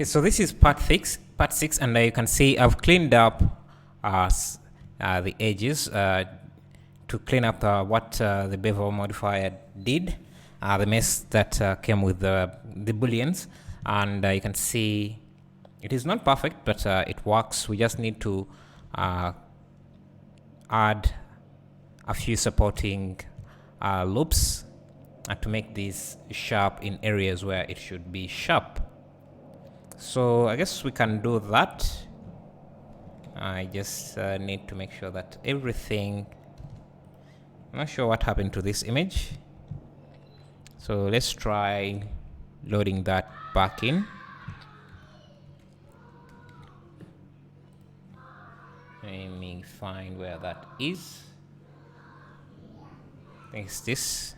Okay, so this is part six, and you can see I've cleaned up the edges to clean up what the bevel modifier did, the mess that came with the booleans, and you can see it is not perfect, but it works. We just need to add a few supporting loops to make this sharp in areas where it should be sharp. So I guess we can do that. I just need to make sure that everything, I'm not sure what happened to this image. So let's try loading that back in. Let me find where that is. I think it's this.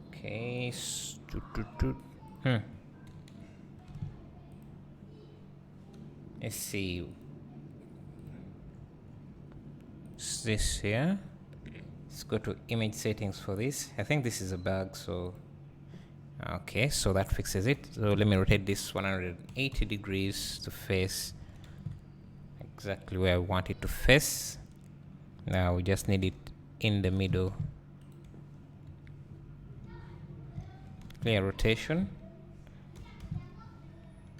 Okay. Let's see. Is this here? Let's go to image settings for this. I think this is a bug, so okay, so that fixes it. So let me rotate this 180 degrees to face exactly where I want it to face. Now we just need it in the middle. Clear rotation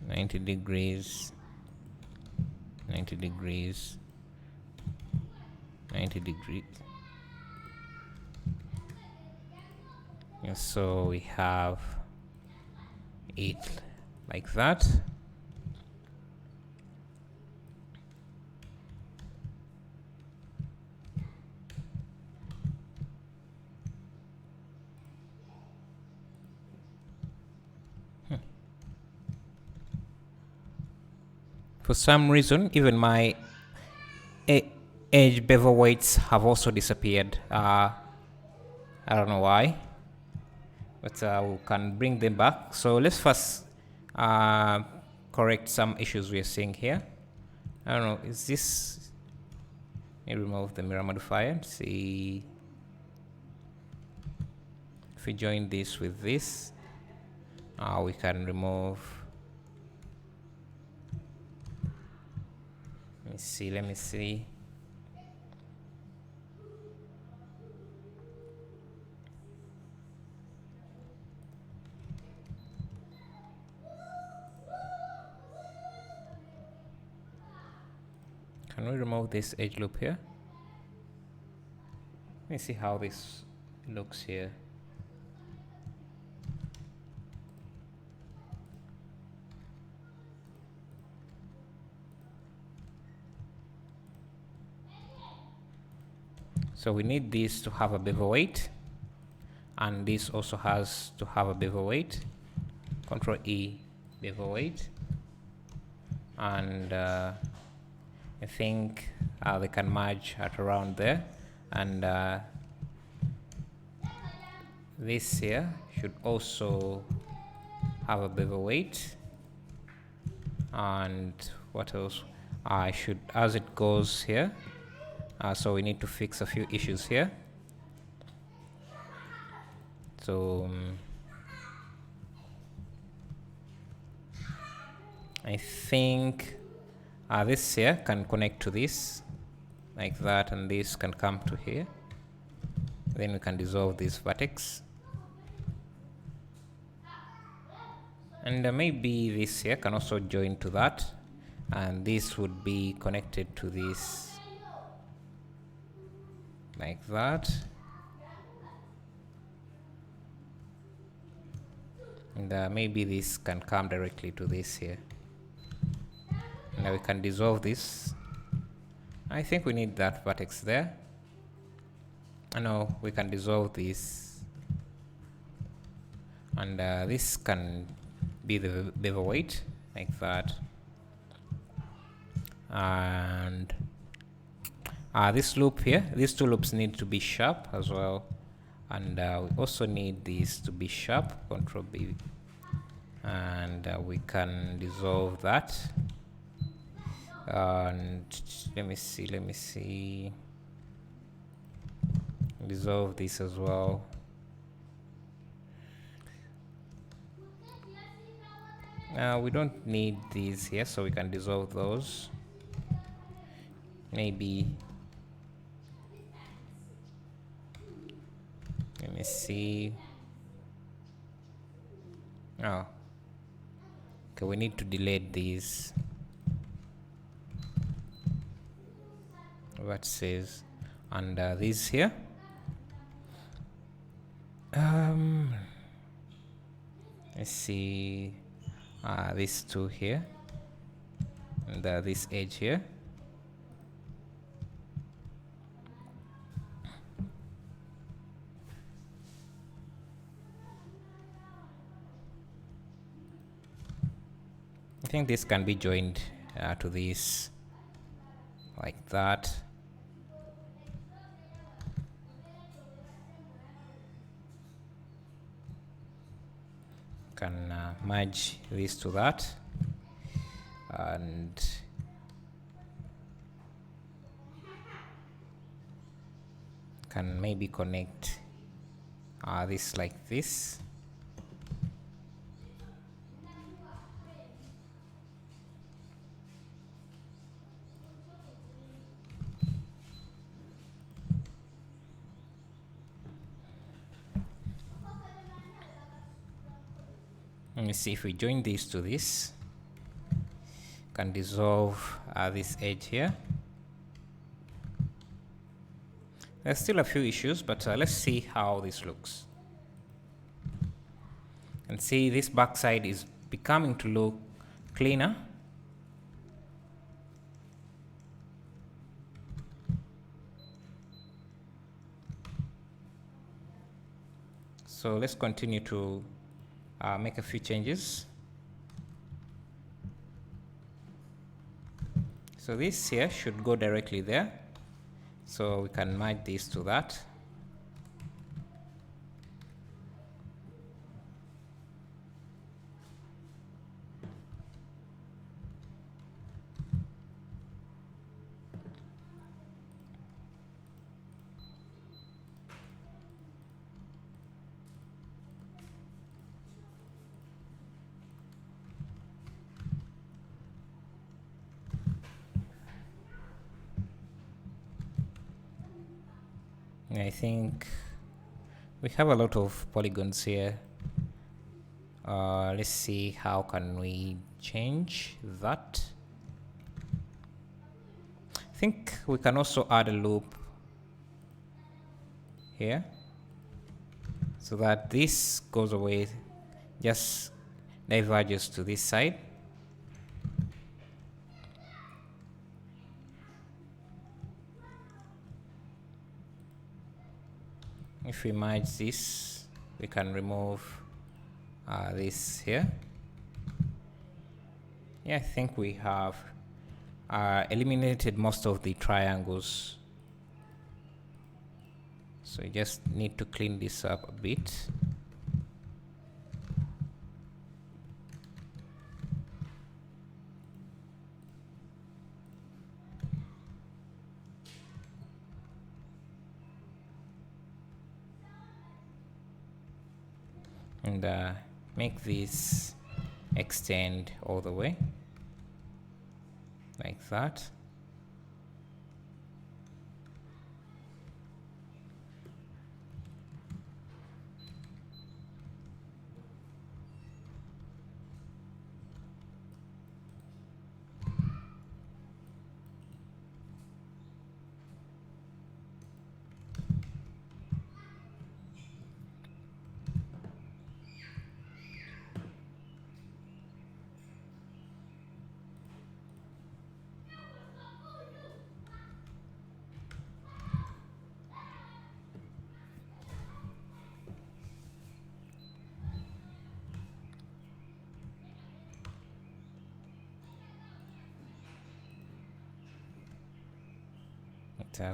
90 degrees, 90 degrees, 90 degrees. And so we have it like that. For some reason, even my edge bevel weights have also disappeared. I don't know why, but we can bring them back. So let's first correct some issues we are seeing here. I don't know, is this, let me remove the mirror modifier. See if we join this with this, we can remove. Let me see. Can we remove this edge loop here? Let me see how this looks here. So we need this to have a bevel weight, and this also has to have a bevel weight. Control E, bevel weight, and I think they can merge at around there, and this here should also have a bevel weight. And what else? I should, as it goes here. So we need to fix a few issues here. So I think this here can connect to this like that, and this can come to here. Then we can dissolve this vertex, and maybe this here can also join to that, and this would be connected to this like that, and maybe this can come directly to this here. Now we can dissolve this. I think we need that vertex there. No, we can dissolve this, and this can be the bevel weight like that, and this loop here, these two loops need to be sharp as well, and we also need these to be sharp. Control B, and we can dissolve that. And let me see, dissolve this as well. We don't need these here, so we can dissolve those. Maybe, let me see. Oh, okay, we need to delete these. What says under this here? Let's see. These two here, and this edge here. I think this can be joined to this like that. Can merge this to that, and can maybe connect this like this. Let me see if we join this to this, can dissolve this edge here. There's still a few issues, but let's see how this looks. And see, this backside is becoming to look cleaner. So let's continue to make a few changes. So this here should go directly there, so we can merge this to that. I think we have a lot of polygons here. Let's see, how can we change that? I think we can also add a loop here so that this goes away, just diverges to this side. If we merge this, we can remove this here. Yeah, I think we have eliminated most of the triangles. So you just need to clean this up a bit. And make this extend all the way like that.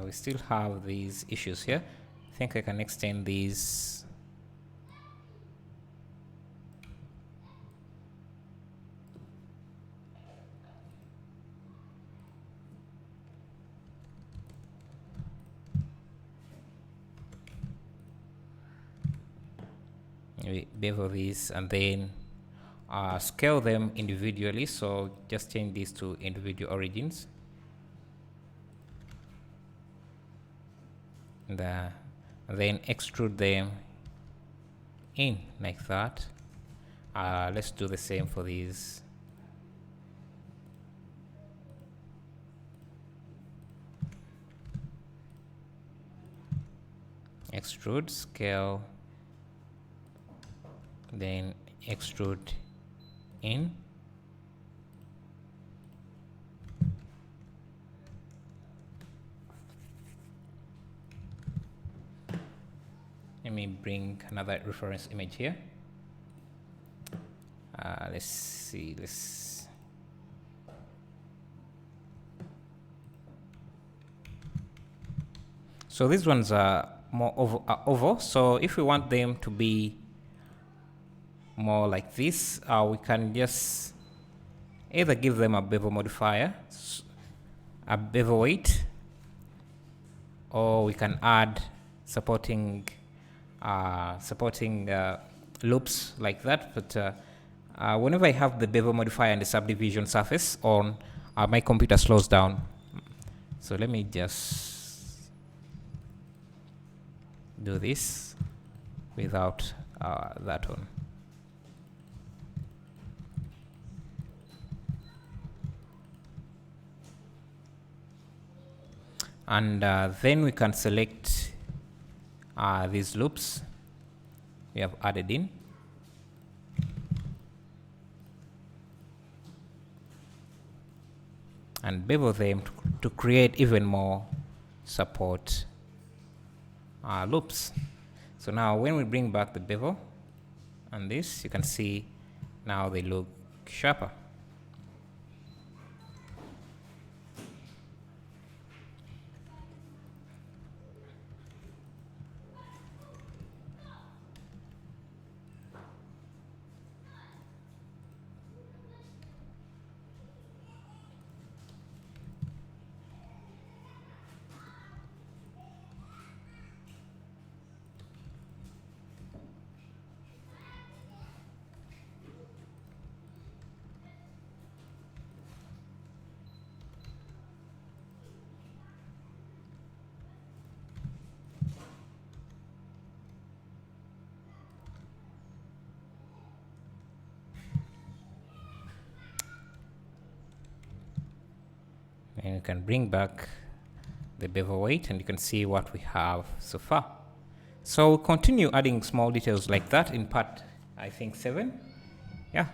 We still have these issues here. I think I can extend these. We bevel these, and then scale them individually. So just change these to individual origins. And then extrude them in like that. Let's do the same for these. Extrude, scale, then extrude in. Let me bring another reference image here. Let's see, so these ones are more oval. So if we want them to be more like this, we can just either give them a bevel modifier, a bevel weight, or we can add supporting loops like that. But whenever I have the bevel modifier and the subdivision surface on, my computer slows down. So let me just do this without that one. And then we can select these loops we have added in. And bevel them to create even more support loops. So now when we bring back the bevel and this, you can see now they look sharper. And you can bring back the bevel weight and you can see what we have so far. So we'll continue adding small details like that in part, I think, 7. Yeah.